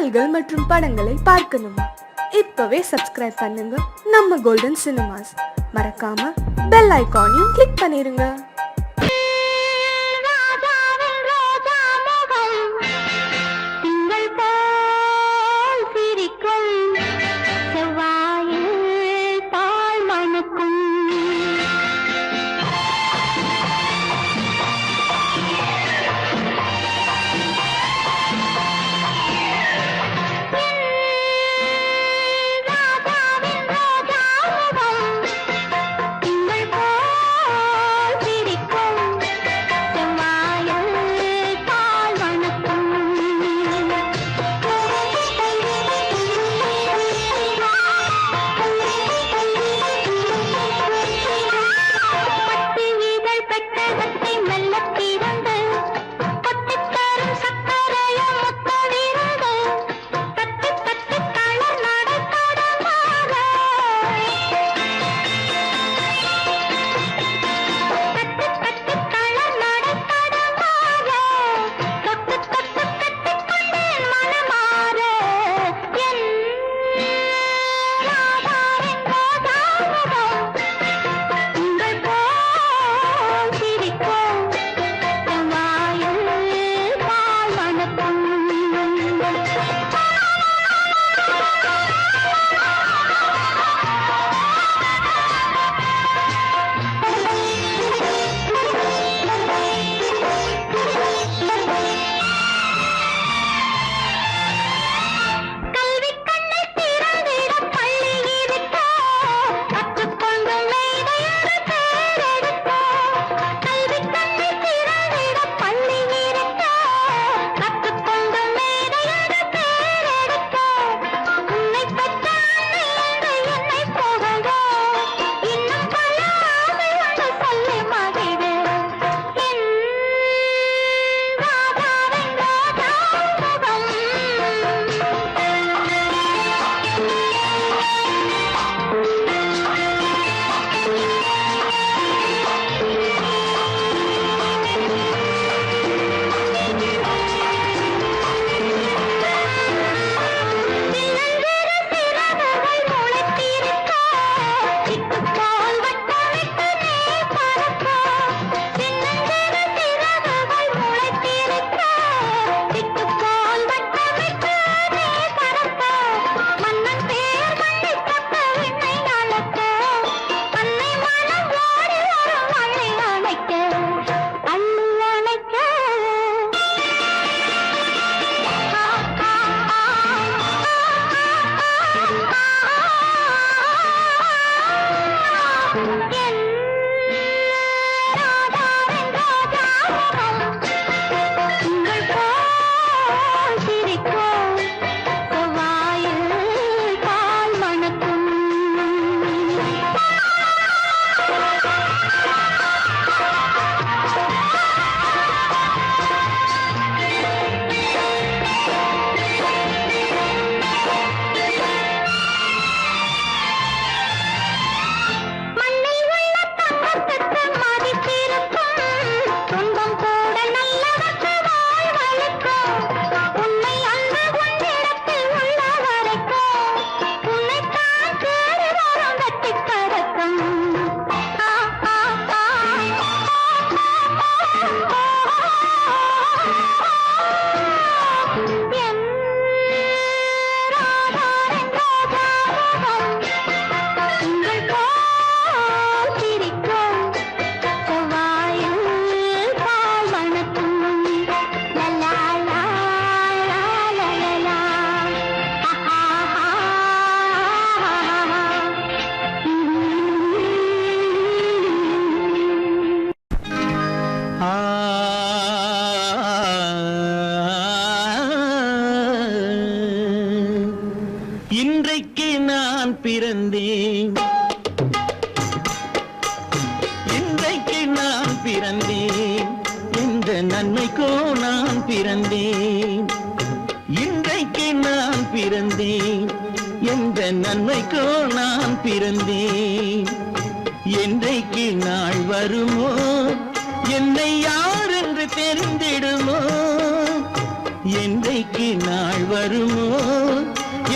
பாடல்கள் மற்றும் படங்களை பார்க்கணுமா? இப்பவே சப்ஸ்கிரைப் பண்ணுங்க நம்ம கோல்டன் சினிமாஸ். மறக்காம பெல் ஐகானையும் கிளிக் பண்ணிருங்க. இன்றைக்கு நான் பிறந்தேன், இன்றைக்கு நான் பிறந்தேன், இந்த நன்மைக்கோ நான் பிறந்தேன். இன்றைக்கு நான் பிறந்தேன், எந்த நன்மைக்கோ நான் பிறந்தேன். என்றைக்கு நாள் வருமோ என்னை யார் என்று தெரிந்திடுமோ, என்றைக்கு நாள் வருமோ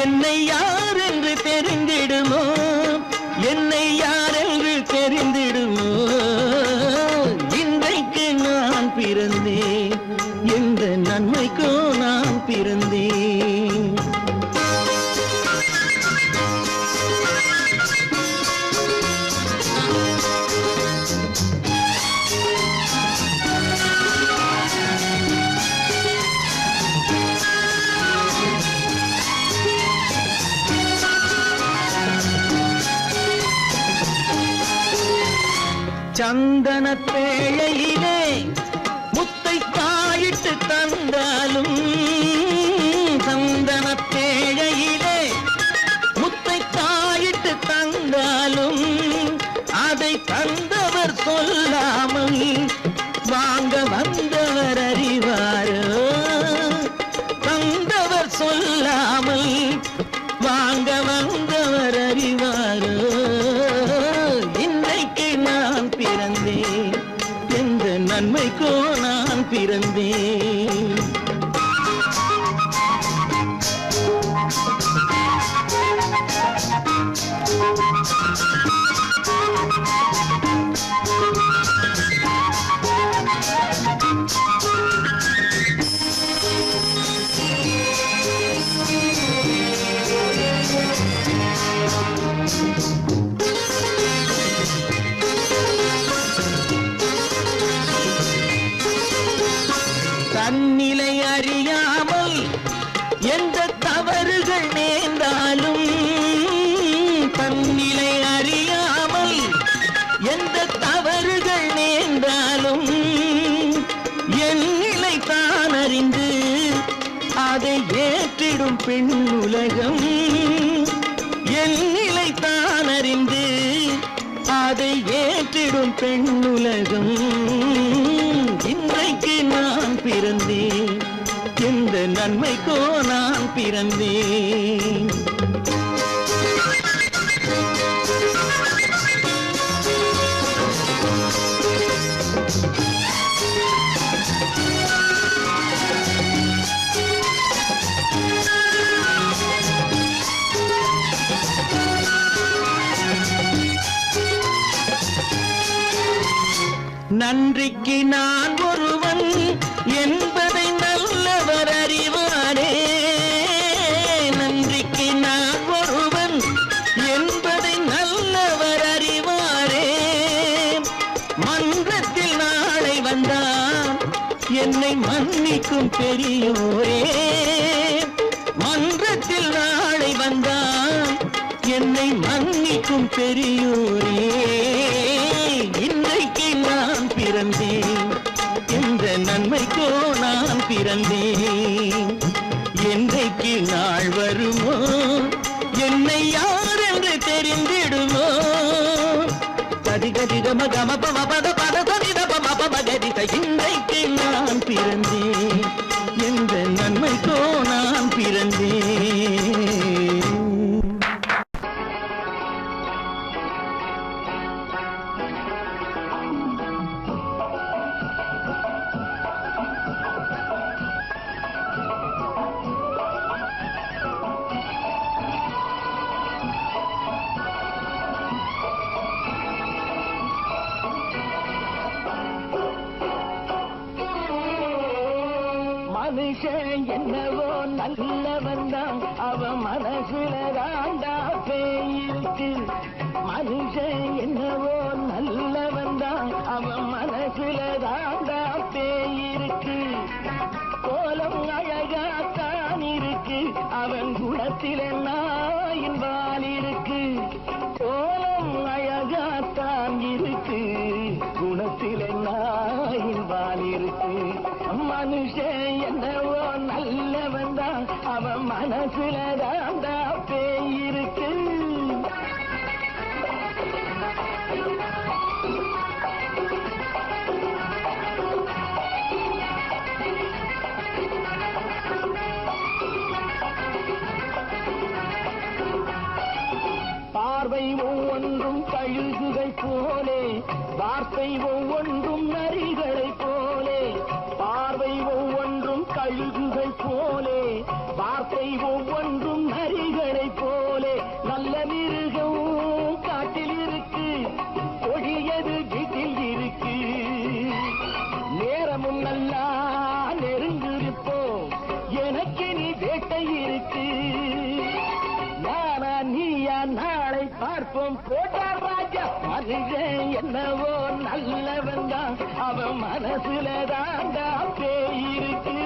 என்னை யார் என்று தெரிந்திடுமோ என்னை யார் என்று தெரிந்திடுமோ இன்றைக்கு நான் பிறந்தேன் எந்த நன்மைக்கோ நான் பிறந்தேன் சந்தன பேழையிலே முத்தை காயிட்டு தந்தாலும் சந்தன பேழையிலே முத்தை காயிட்டு தந்தாலும் அதை தந்தவர் சொல்லாமல் வாங்க வந்தவர் அறிவாரோ தந்தவர் சொல்லாமல் வாங்க வந்தவர் அறிவாரோ இன்றைக்கு நான் பிறந்தேன் எந்த நன்மைக்கோ நான் பிறந்தேன் தன்னிலை அறியாமல் எந்த தவறுகள் நேர்ந்தாலும் தன்னிலை அறியாமல் எந்த தவறுகள் நேர்ந்தாலும் என் நிலை தான் அறிந்து அதை ஏற்றிடும் பெண் உலகம் என் நிலை தான் அறிந்து அதை ஏற்றிடும் பெண் உலகம் இன்றைக்கு நான் பிறந்தேன் எந்த நன்மைக்கோ நான் பிறந்தேன் நன்றிக்கு நான் ஒருவன் என்பதை நல்லவர் அறிவாரே நன்றிக்கு நான் ஒருவன் என்பதை நல்லவர் அறிவாரே மன்றத்தில் நாளை வந்தான் என்னை மன்னிக்கும் பெரியோரே மன்றத்தில் நாளை வந்தான் என்னை மன்னிக்கும் பெரியோரே இன்றைக்கு நான் பிறந்தேன் எந்த நன்மைக்கோ நான் பிறந்தேன் என்றைக்கு நாள் வருமோ என்னை யார் என்று தெரிந்திடுமோ கதிகதி கம கம பம பத பத கதித பம பம கதித இன்றைக்கு நான் பிறந்தேன் எந்த நன்மைக்கோ நான் பிறந்தேன் மனுஷன் என்னவோ நல்லவன் தான் அவன் மனசுல தாண்டா பேயிருக்கு மனுஷன் என்னவோ நல்லவன் தான் அவன் மனசுல தாண்டா பேயிருக்கு கோலம் அழகாத்தான் இருக்கு அவன் குணத்தில நாயின் வால் இருக்கு கோலம் அழகாத்தான் இருக்கு குணத்தில நாயின் வால் இருக்கு மனுஷன் என்னவோ நல்லவன் தான் அவன் மனசுல தாண்டா பேயிருக்கு பார்வை ஒவ்வொன்றும் கழுகுகை போலே வார்த்தை ஒவ்வொன்றும் நரிகளை போலே பார்வை ஒவ்வொன்றும் கழுகுகை ஒவ்வொன்றும் நரிகளை போலே நல்ல மிருகம் காட்டில் இருக்கு, கொடியது வீட்டில் இருக்கு. நேரமும் நல்லா நெருங்கிருப்போம், எனக்கு நீ வேட்டை இருக்கு. நானா நீயா நாளை பார்ப்போம், போட்டார் ராஜா. மனுஷன் என்னவோ நல்லவன் தான், அவன் மனசுல தாண்டா பேய் இருக்கு.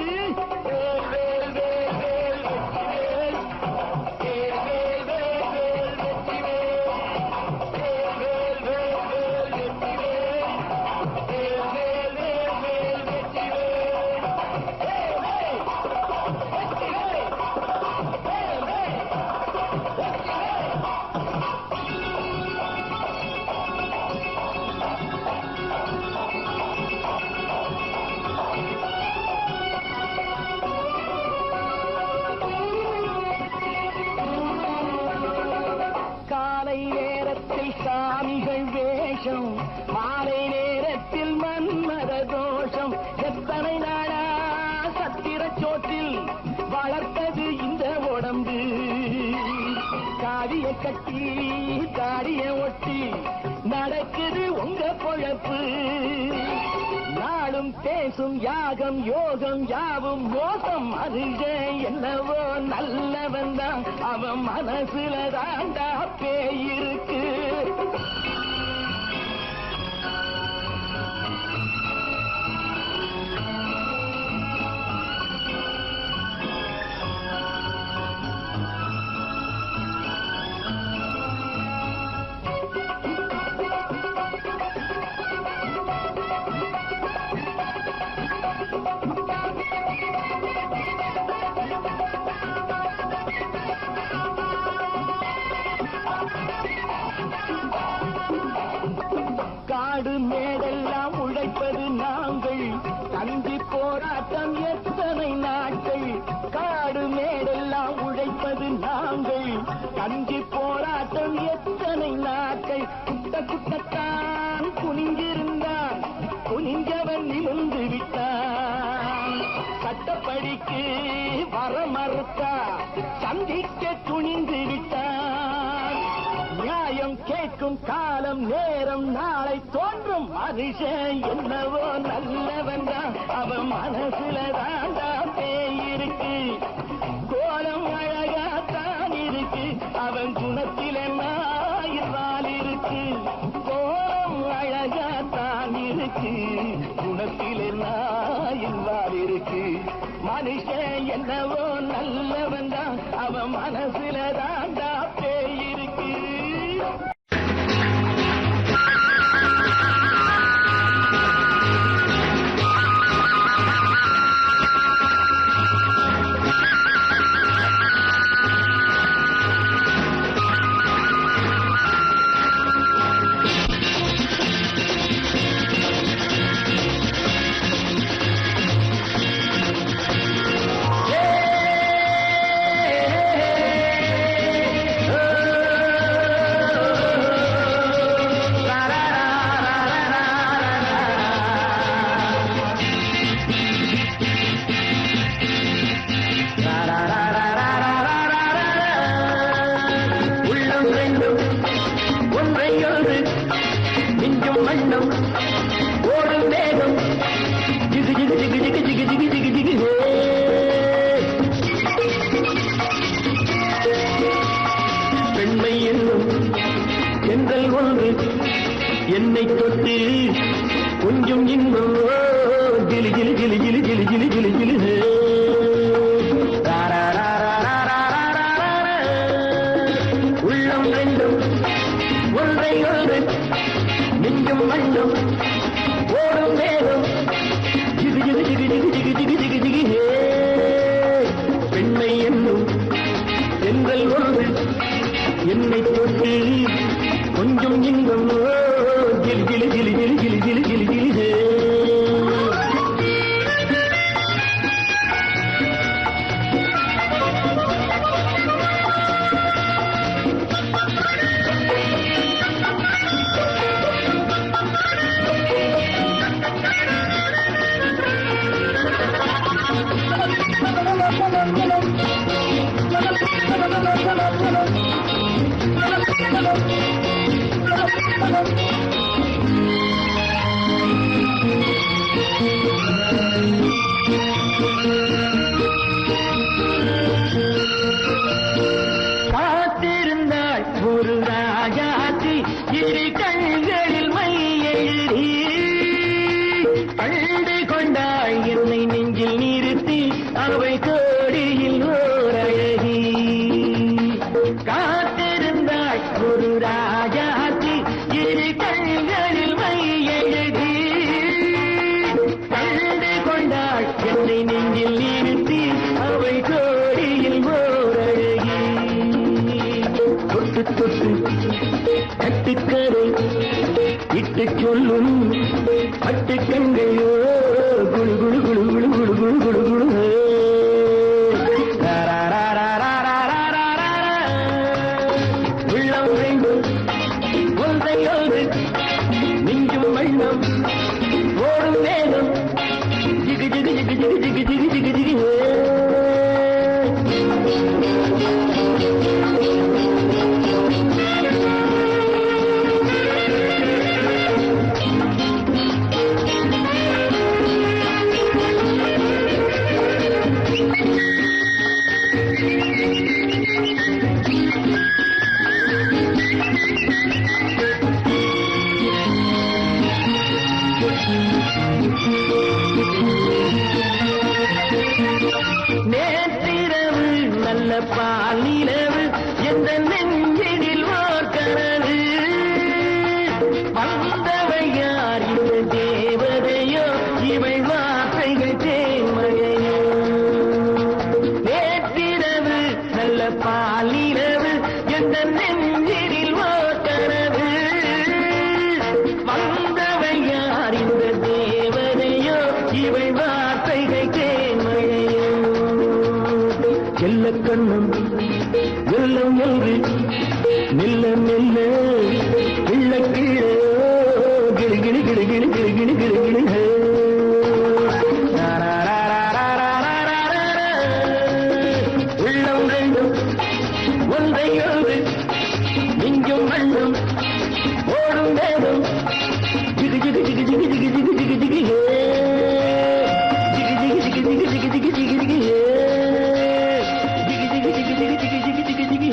சாமிகள் வேஷம், மாலை நேரத்தில் மன்மத தோஷம். எத்தனை நாளா சத்திர சோற்றில் வளர்த்தது இந்த உடம்பு. காவிய கட்டி தாடிய ஒட்டி நடக்குது உங்க பொழப்பு. நாளும் பேசும் யாகம் யோகம் யாவும் மோசம். மனுஷன் என்னவோ நல்லவன் தான், அவன் மனசுல தாண்டா பேய் இருக்கு. காடு மேடெல்லாம் உழைப்பது நாங்கள், தந்தி போராட்டம் எத்தனை நாட்கள். காடு மேடெல்லாம் உழைப்பது நாங்கள், தந்தி போராட்டம் எத்தனை நாட்கள். குட்ட குட்டத்தான் குனிஞ்சிருந்தான், குனிஞ்சவன் நிமிர்ந்து விட்டான். சட்டப்படிக்கு வர மறுத்தா, சந்திக்க துணிந்து விட்டான். நியாயம் கேட்கும் காலம் நேரம் நாளை தோன்றும். மனுஷன் என்னவோ நல்லவன் தான், அவன் மனசுல தாண்டா பேய் இருக்கு. கோலம் அழகாத்தான் இருக்கு, அவன் குணத்தில நாயினால் இருக்கு. கோலம் அழகாத்தான் இருக்கு, குணத்தில நாயினால் இருக்கு. மனுஷன் என்னவோ நல்லவன் தான், அவன் மனசுல தாண்டா பேய் இருக்கு. என்னை தொட்டு கொஞ்சம் இன்பம் கிளி கிளி கிளி கிளி கிளி கிளி கிளி கிளி உள்ளம் ரெண்டும் ஒன்றை ஒன்று நெஞ்சும் மண்ணும் ஓடும் வேகம் ஜிகு ஜிகு ஜிகு ஜிகு ஜிகு ஜிகு ஜிகு ஜிகு பெண்மை என்னும் எங்கள் ஒன்று என்னை தொட்டு கொஞ்சம் இன்பம் கிளி கிளி கிளி கிளி கிளி கிளி கிளி கிளி காத்திருந்தாள் ஒரு ராஜாத்தி இரு கண்களில் மை எழுதி கண்டு கொண்டாள் என்னை நெஞ்சில் நிறுத்தி அவை கோடியில் ஓர் அழகி காத்திருந்தாள் ஒரு ராஜாத்தி இரு கண்களில் மை எழுதி கண்டு கொண்டாள் என்னை நெஞ்சில் நிறுத்தி அவை கோடியில் ஓர் அழகி தொட்டு தொட்டு கட்டுக்கரை இட்டு சொல்லும் பட்டு கண்கையோ குழு குழு குழு குழு குழு குழு குழு குழு உள்ளம் வேண்டும் ஒன்றையோடு நெஞ்சும் வெள்ளம் ஓடும் வேகம் ஜிகு ஜிகு ஜிகு ஜிகு ஜிகு ஜிகு ஜிகு ஜிகு நேற்றிரவு நல்ல பாலிரவு எந்த நெஞ்சினில் ஓர் கனவு வந்தவை யார் இந்த தேவதையோ இவள் வார்த்தைகள் தேன்மழையோ நேற்றிரவு நல்ல பாலிரவு எந்த நெஞ்சினில் ஓர் கனவு வந்தவை யார் இந்த தேவதையோ இவள் வார்த்தைகள் தேன்மழையோ செல்ல கண்ணம் வெள்ளம் என்று மெல்ல மெல்ல கிள்ள கீழே கிளி கிளி கிளி கிளி கிளி கிளி கிளி கிளி உள்ளம் ரெண்டும் ஒன்றையோடு நெஞ்சும் வெள்ளம் ஓடும் வேகம் ஜிகு ஜிகு ஜிகு ஜிகு ஜிகு ஜிகு ஜிகு ஜிகு ஜிகு ஜிகு ஜிகு ஜிகு ஜிகு ஜிகு ஜிகு ஜிகு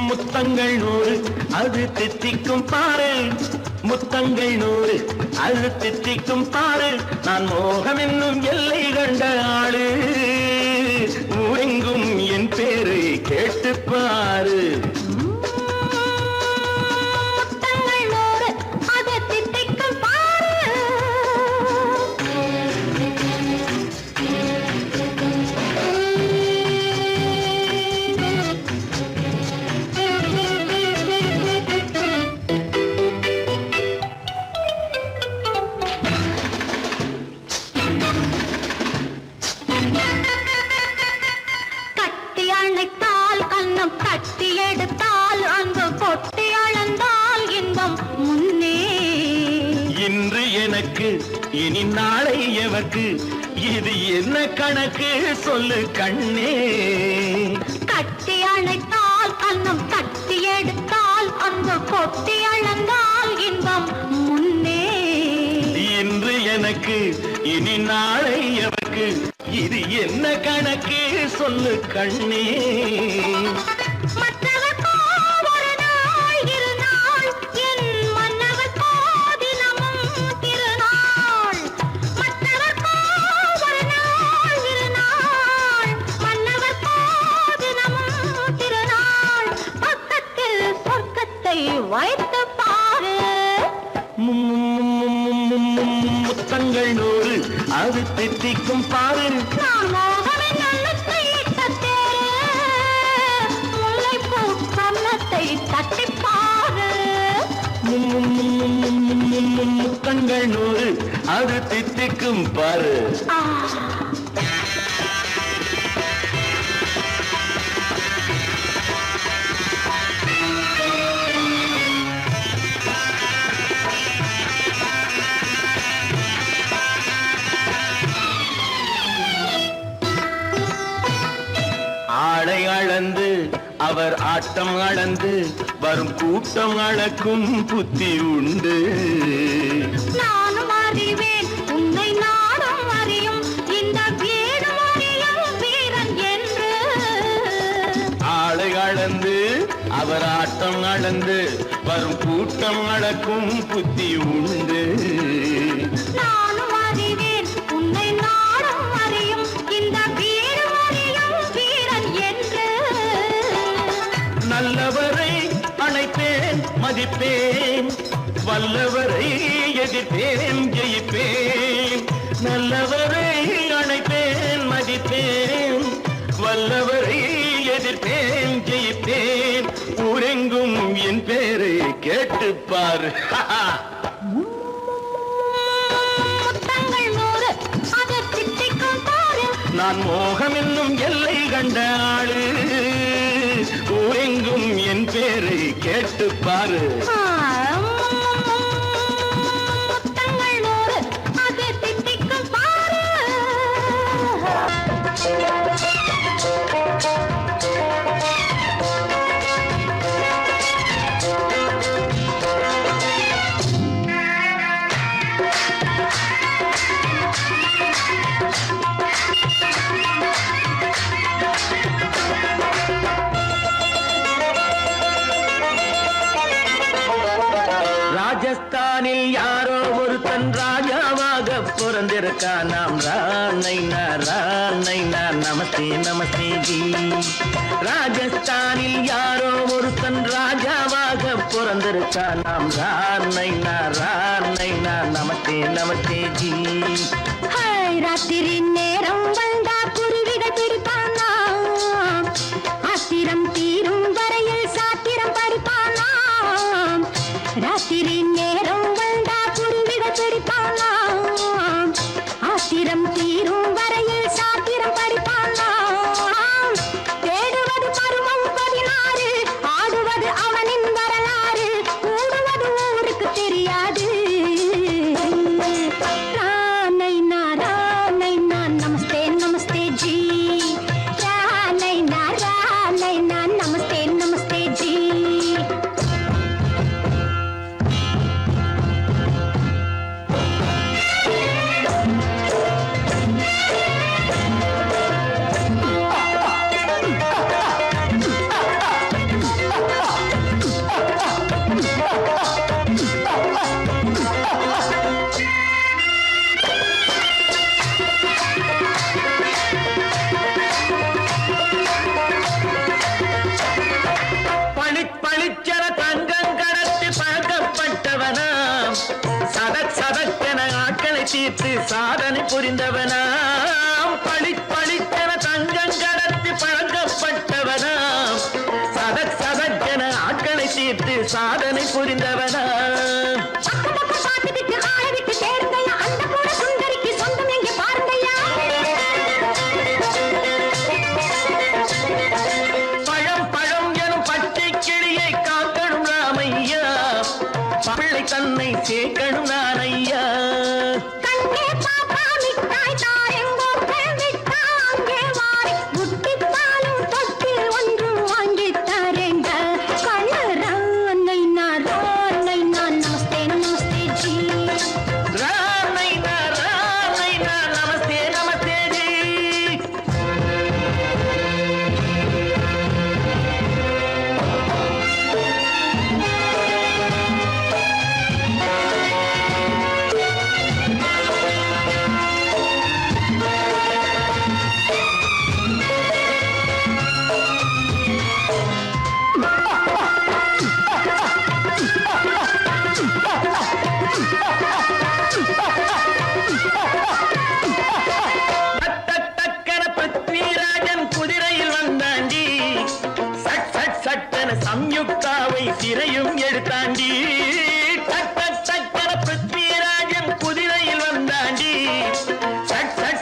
முத்தங்கள் நூறு அது தித்திக்கும் பாரு முத்தங்கள் நூறு அது தித்திக்கும் பாரு நான் மோகம் என்னும் எல்லை கண்ட ஆளு ஊரெங்கும் என் பேரை கேட்டு பாரு இன்று எனக்கு இனி நாளை எவர்க்கு இது என்ன கணக்கு சொல்லு கண்ணே கட்டி அணைத்தால் கண்ணம் கட்டி எடுத்தால் அங்கு கொட்டி அளந்தால் இன்பம் முன்னே இன்று எனக்கு இனி நாளை எவர்க்கு இது என்ன கணக்கு சொல்லு கண்ணே திருநாள் வைத்து பாரு. முத்தங்கள் 100 அது தித்திக்கும் பாரு. நான் மோகனின் அன்னத்தை இட்ட தேரு, முல்லைப்பூ கன்னத்தை தட்டிப் பாரு. முத்தங்கள் 100 அது தித்திக்கும் பாரு. ஆளை அளந்து அவர் ஆட்டம் அளந்து வரும் கூட்டம் அளக்கும் புத்தி உண்டு. நானும் அறிவேன் உன்னை நாடும் அறியும் இந்த வீடும் அறியும் வீரன் என்று. ஆளை அளந்து அவர் ஆட்டம் அளந்து வரும் கூட்டம் அளக்கும் புத்தி உண்டு. நானும் அறிவேன் உன்னை நாடும் அறியும் இந்த வீடும் அறியும் வீரன் என்று. நல்லவரை அணைப்பேன் மதிப்பேன், வல்லவரை எதிர்ப்பேன் ஜெயிப்பேன். நல்லவரை அணைப்பேன் மதிப்பேன், வல்லவரை எதிர்ப்பேன் ஜெயிப்பேன். ஊரெங்கும் என் பேரை கேட்டுப்பார். முத்தங்கள் 100 அது தித்திக்கும் பாரு. நான் மோகம் என்னும் எல்லை கண்ட ஆளு, ஊரெங்கும் என் பேரை கேட்டுப்பாரு. முத்தங்கள் 100 அது தித்திக்கும் பாரு. ராஜஸ்தானில் யாரோ ஒருத்தன் ராஜாவாக பிறந்திருக்கான். நாம் ராணைனா ராணைனா நமஸ்தே நமஸ்தே ஜி. ராஜஸ்தானில் யாரோ ஒருத்தன் ராஜாவாக பிறந்திருக்கான். நாம் ராணைனா ராணைனா நமஸ்தே நமஸ்தே ஜி. ராத்திரி நேரம் வந்தா குருவிகள் பிடிப்பானா, ஆத்திரம் தீரும் வரையில் சாத்திரம் படிப்பானா. ராத்திரி நேரம் வந்தா குருவிகள் பிடிப்பானா, ஆத்திரம் தீரும் வரையில் சாத்திரம் படிப்பானா. தேடுவது பருவம் 16, ஆடுவது அவனின் வரலாறு, கூடுவது ஊருக்கு தெரியாது. நமஸ்தே நமஸ்தே ஜி. நமஸ்தே நமஸ்தே ஜி. பளிச்சென தங்கம் கடத்தி பழக்கப்பட்டவனாம், சதக் சதக்கென ஆட்களை தீர்த்து சாதனை புரிந்தவனாம். பளிச்சென தங்கம் கடத்தி பழக்கப்பட்டவனாம், சதக் சதக்கென ஆட்களை தீர்த்து சாதனை புரிந்தவனாம். பழம் எனும் பச்சை கிளியை காக்கணும் ராமையா, பிள்ளை தன்னை சேர்க்கணும் நான் ஐயா. சிறையும் எடுத்தாண்டி பிருத்விராஜன் குதிரையில் வந்தாண்டி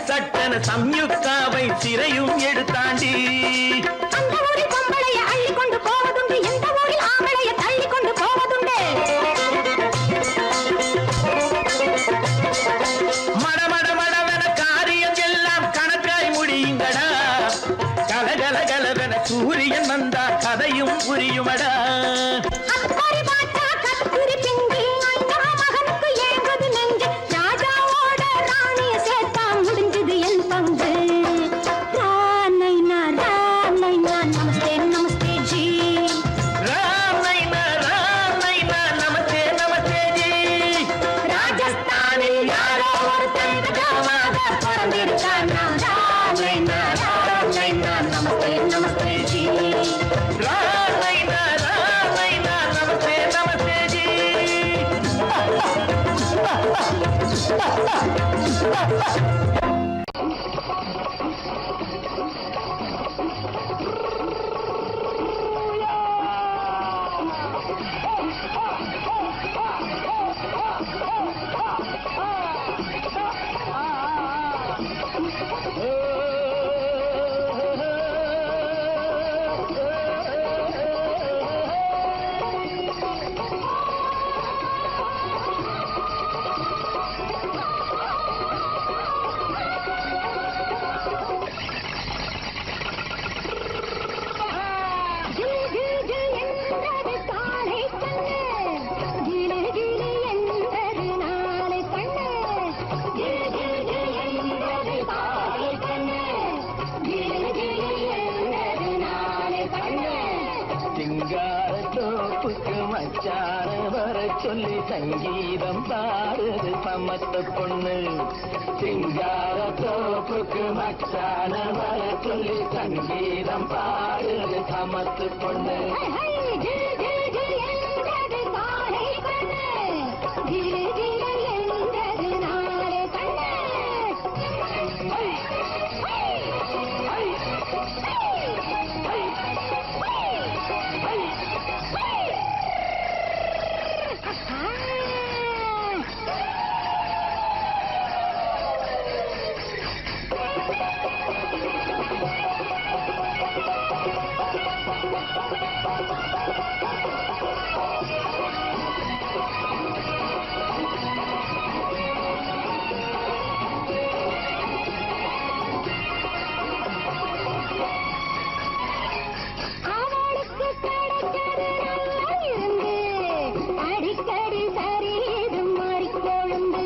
சட்டன சம்யுக்தாவை சிறையும் எடுத்தாண்டி அந்த ஊரில் பொம்பளைய அள்ளி கொண்டு போவதுண்டு இந்த ஊரில் ஆம்பளைய தள்ளி கொண்டு போவதுண்டு மடமடமடவென காரியம் எல்லாம் கணக்காய் முடியுங்கடா கலகலகலவென சூரியன் வந்தா கதையும் புரியுமடா அக்கறை பார்த்தா கத்திரி பிங்கி அண்ணா மகனுக்கு ஏங்குது நெஞ்சு ராஜாவோட ராணிய சேர்த்தா முடிஞ்சது என் பங்கு ராமைனா நமஸ்தே நமஸ்தே ஜி ராம் நைனா நமஸ்தே நமஸ்தே ஜி ராஜஸ்தானில் யாரோ ஒருத்தன் ராஜாவாக பிறந்திருக்கானா ராமைனா நமஸ்தே நமஸ்தே ஜி ராம் நைனா நமஸ்தே நமஸ்தே ஜி சிங்காரத்தோப்புக்கு மச்சான வர சொல்லி சங்கீதம் பாடுது சமத்த பொண்ணு சிங்காரத்தோப்புக்கு மச்சான வர சொல்லி சங்கீதம் பாடுது சமத்து பொண்ணு அடிக்கடி சரீது மாறிக்கொழுந்து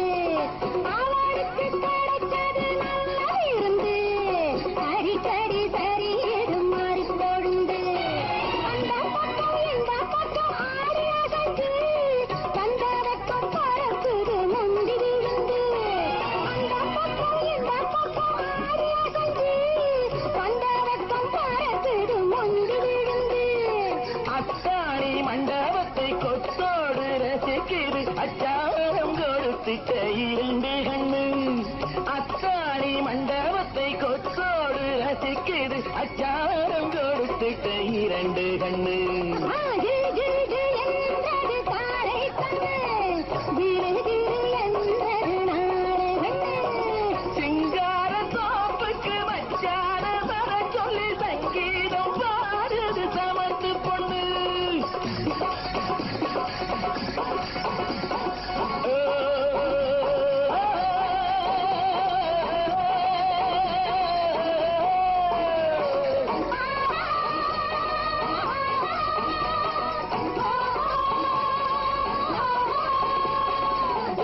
அவளுக்கு கிடைச்சது நல்லா இருந்து அடிக்கடி சரீது மாறிக்கொழுந்து அந்த பக்கம் இந்த பக்கம் ஆடி அசைச்சு வந்தவக்கம் பறக்குது முந்தி விழுந்து அந்த பக்கம் இந்த பக்கம் ஆடி அசைச்சு வந்தவக்கம் பறக்குது முந்தி விழுந்து அத்தாணி மண்டபத்தை கொத்தோடு ரசிக்குது அச்சாரம் கொடுத்துட்ட இரண்டு கண்ணு அத்தாணி மண்டபத்தை கொத்தோடு ரசிக்குது அச்சாரம் கொடுத்துட்ட இரண்டு கண்ணு என்றது தாரை கண்ணு திரு திரு என்றது நாரை கண்ணு சிங்கார தோப்புக்கு மச்சான வர சொல்லி சங்கீதம் பாடுது சமத்து பொண்ணு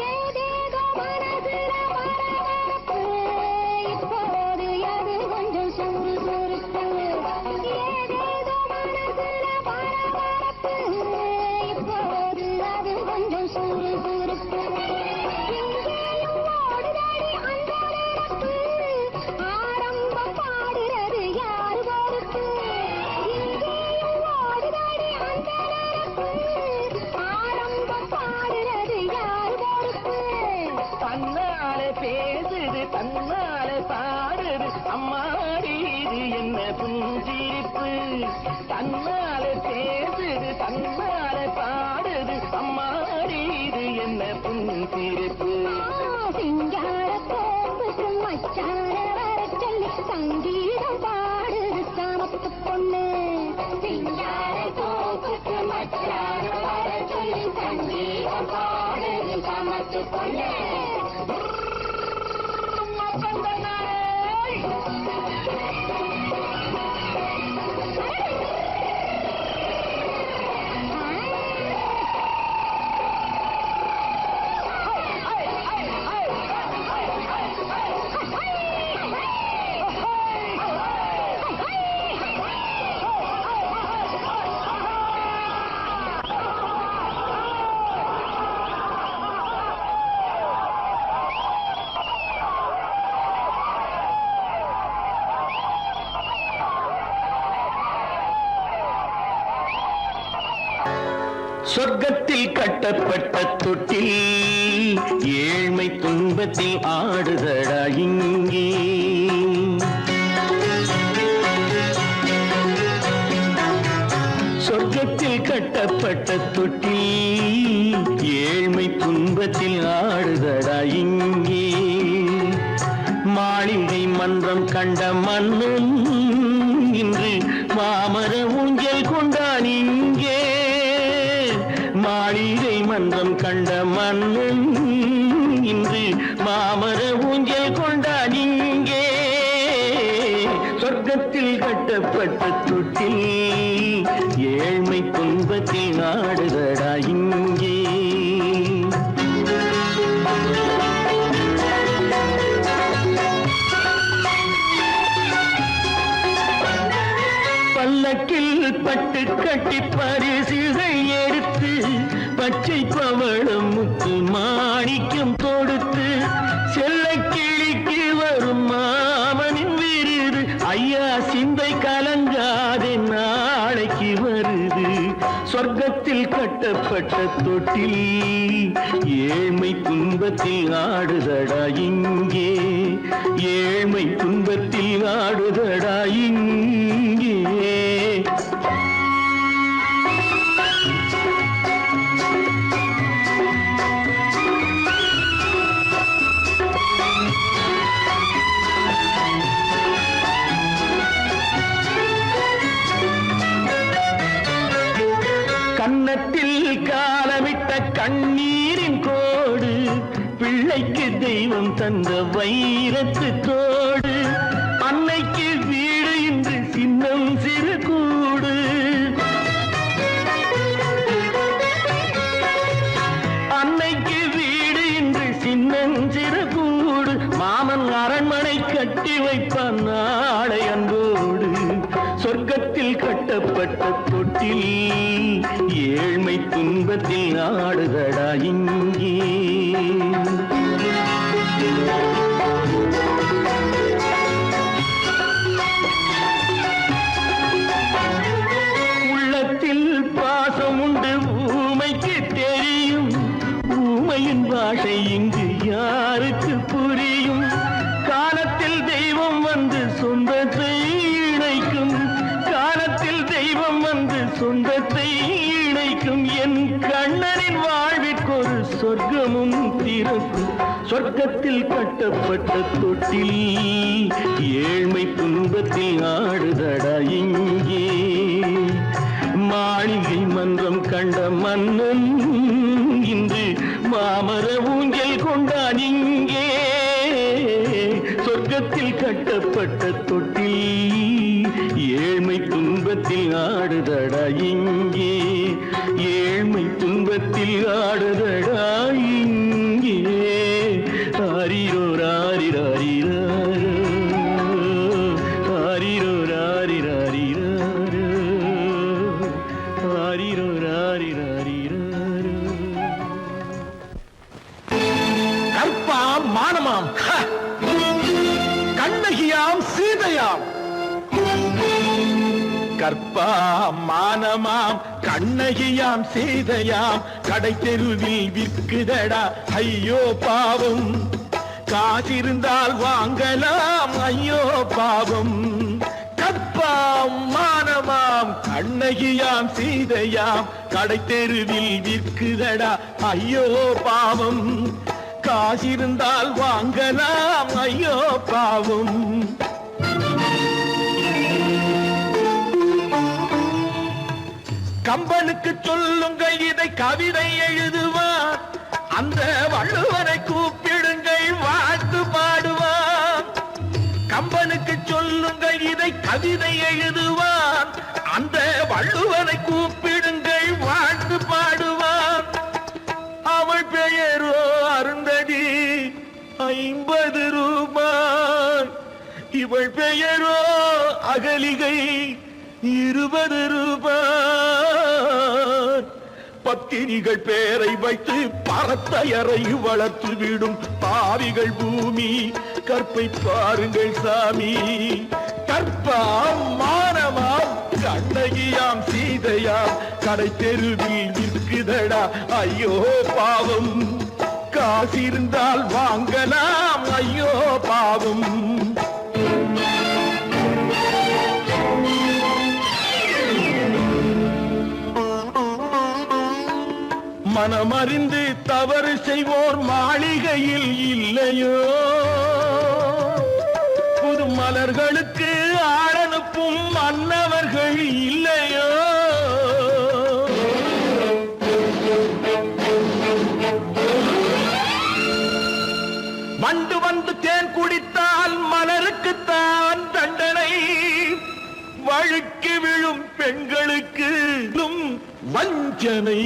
ஏதேதோ மனசுல பரபரப்பு இப்போது அது கொஞ்சம் சுறுசுறுப்பு ஏதேதோ மனசுல பரபரப்பு இப்போது அது கொஞ்சம் சுறுசுறுப்பு எங்கேயும் ஓடுதடி அந்த நெருப்பு ஆரம்பம் பாடுறது யாரு பொறுப்பு எங்கேயும் ஓடுதடி அந்த நெருப்பு ஆரம்பம் பாடுறது யாரு பொறுப்பு தன்னாலே பேசுது தன்னாலே பாடுது அம்மாடி இது என்ன புஞ்சிரிப்பு தன்னாலே பேசுது தன்னாலே சிரிப்பு சிங்கார கோப்புக்கு மச்சார வர சொல்லி சங்கீதம் பாடுது சாமத்து பொண்ணு சிங்கார கோப்புக்கு மச்சார வர சொல்லி சங்கீதம் பாடுது சாமத்து பொண்ணு சொர்க்கத்தில் கட்டப்பட்ட தொட்டில் ஏழ்மை துன்பத்தில் ஆடுதடா இங்கே சொர்க்கத்தில் கட்டப்பட்ட தொட்டில் ஏழ்மை துன்பத்தில் ஆடுதடா இங்கே மாளிகை மன்றம் கண்ட மன்னன் இன்று மாமர ஊஞ்சல் கொண்டான் இங்கே மாளிகை மன்றம் கண்ட மன்னன் இன்று மாமர ஊஞ்சல் கொண்டான் இங்கே சொர்க்கத்தில் கட்டப்பட்ட தொட்டில் ஏழ்மை துன்பத்தில் ஆடுதடா இங்கே பல்லக்கில் பட்டு கட்டி பரிசுகள் எடுத்து பச்சை பவளம் முத்து மாணிக்கம் தொடுத்து செல்ல கிளிக்கு வரும் மாமனின் விருது ஐயா சிந்தை கலங்காதே நாளைக்கு வருது சொர்க்கத்தில் கட்டப்பட்ட தொட்டில் ஏழ்மை துன்பத்தில் ஆடுதடா இங்கே ஏழ்மை துன்பத்தில் ஆடுதடா இங்கே கன்னத்தில் காலமிட்ட கண்ணீரின் கோடு பிள்ளைக்கு தெய்வம் தந்த வைரத்து தோடு அன்னைக்கு வீடு இன்று சின்னம் சிறு கூடு அன்னைக்கு வீடு இன்று சின்னம் சிறு கூடு மாமன் அரண்மனை கட்டி வைப்பான் நாளை அன்போடு சொர்க்கத்தில் கட்டப்பட்ட தொட்டில் ஏழ்மை துன்பத்தில் ஆடுதடா இங்கே உள்ளத்தில் பாசம் உண்டு ஊமைக்கு தெரியும் ஊமையின் பாஷை இங்கு யாருக்கு புரியும் காலத்தில் தெய்வம் வந்து சொந்தத்தை இணைக்கும் காலத்தில் தெய்வம் வந்து சொந்தத்தை இணைக்கும் என் கண்ணனின் வாழ்விற்கொரு சொர்க்கமும் திறக்கும் சொர்க்கத்தில் கட்டப்பட்ட தொட்டில் ஏழ்மை துன்பத்தில் ஆடுதடா இங்கே மாளிகை மன்றம் கண்ட மன்னன் இன்று மாமர ஊஞ்சல் கொண்டான் இங்கே சொர்க்கத்தில் கட்டப்பட்ட தொட்டில் ஏழ்மை துன்பத்தில் ஆடுதடா இங்கே ஏழ்மை துன்பத்தில் ஆடுதடா இங்கே ஆரிரோ ராரிராரிரோ ஆரிரோ ராரிராரிரோ ஆரிரோ ராரிராரிரோ கற்பாம் மானமாம் கண்ணகியாம் சீதையாம் கற்பாம் மானமாம் கண்ணகியாம் சீதையாம் கடை தெருவில் விற்குதடா ஐயோ பாவம் காசிருந்தால் வாங்கலாம் ஐயோ பாவம் கற்பா கற்பாம் மானமாம் கண்ணகியாம் சீதையாம் கடை தெருவில் விற்குதடா ஐயோ பாவம் காசிருந்தால் வாங்கலாம் ஐயோ பாவம் கம்பனுக்கு சொல்லுங்கள் இதை கவிதை எழுதுவார் அந்த வள்ளுவரை கூப்பிடுங்கள் வாழ்த்து பாடுவார் கம்பனுக்கு சொல்லுங்கள் இதை கவிதை எழுதுவார் அந்த வள்ளுவரை கூப்பிடுங்கள் வாழ்த்து பாடுவார் அவள் பெயரோ அருந்ததி 50 ரூபாய் இவள் பெயரோ அகலிகை 20 ரூபாய் பத்தினிகள் பேரை வைத்து பரத்தையறை வளர்த்து விடும் பாவிகள் பூமி கற்பை பாருங்கள் சாமி கற்பாம் மானமாம் கண்ணகியாம் சீதையாம் கடை தெருவில் விற்குதடா ஐயோ பாவம் காசிருந்தால் வாங்கலாம் ஐயோ பாவம் மனமறிந்து தவறு செய்வோர் மாளிகையில் இல்லையோ புது மலர்களுக்கு ஆளனுப்பும் மன்னவர்கள் இல்லையோ வண்டு வந்து தேன் குடித்தால் மலருக்குத்தான் தண்டனை வழுக்கி விழும் பெண்களுக்கு வஞ்சனை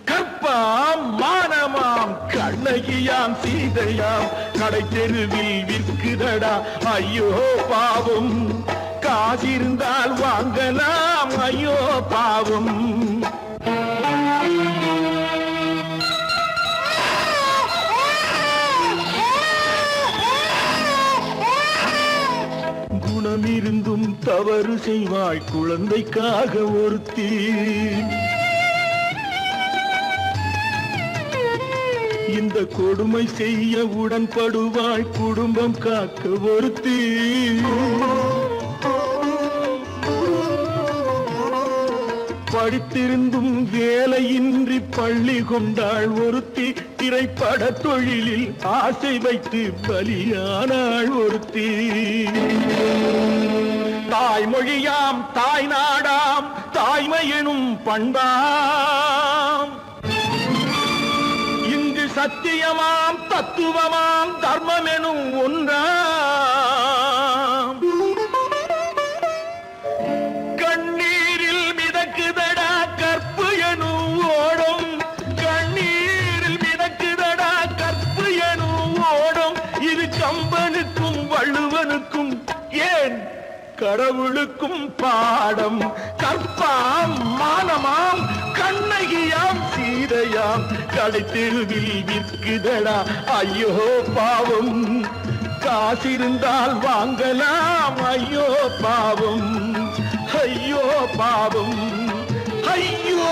கற்பாம் மானமாம் கண்ணகியாம் சீதையாம் கடை தெருவில் விற்குதடா ஐயோ பாவம் காசிருந்தால் வாங்கலாம் ஐயோ பாவம் குணமிருந்தும் தவறு செய்வாய் குழந்தைக்காக ஒருத்தி இந்த கொடுமை செய்ய உடன்படுவாய் குடும்பம் காக்க ஒருத்தி படித்திருந்தும் வேலையின்றி பள்ளி கொண்டாள் ஒருத்தி திரைப்பட தொழிலில் ஆசை வைத்து பலியானாள் ஒருத்தி தாய்மொழியாம் தாய் நாடாம் தாய்மையெனும் பண்பாம் இங்கு சத்தியமாம் தத்துவமாம் தர்மமெனும் ஒன்றாம் கண்ணீரில் மிதக்குதடா கற்பு எனும் ஓடும் கண்ணீரில் மிதக்குதடா கற்பு எனும் ஓடும் இது கம்பனுக்கும் வள்ளுவனுக்கும் ஏன் கடவுளுக்கும் பாடம் கற்பாம் மானமாம் கண்ணகியாம் சீதையாம் கடை தெருவில் விற்குதடா ஐயோ பாவம் காசிருந்தால் வாங்கலாம் ஐயோ பாவம் ஐயோ பாவம் ஐயோ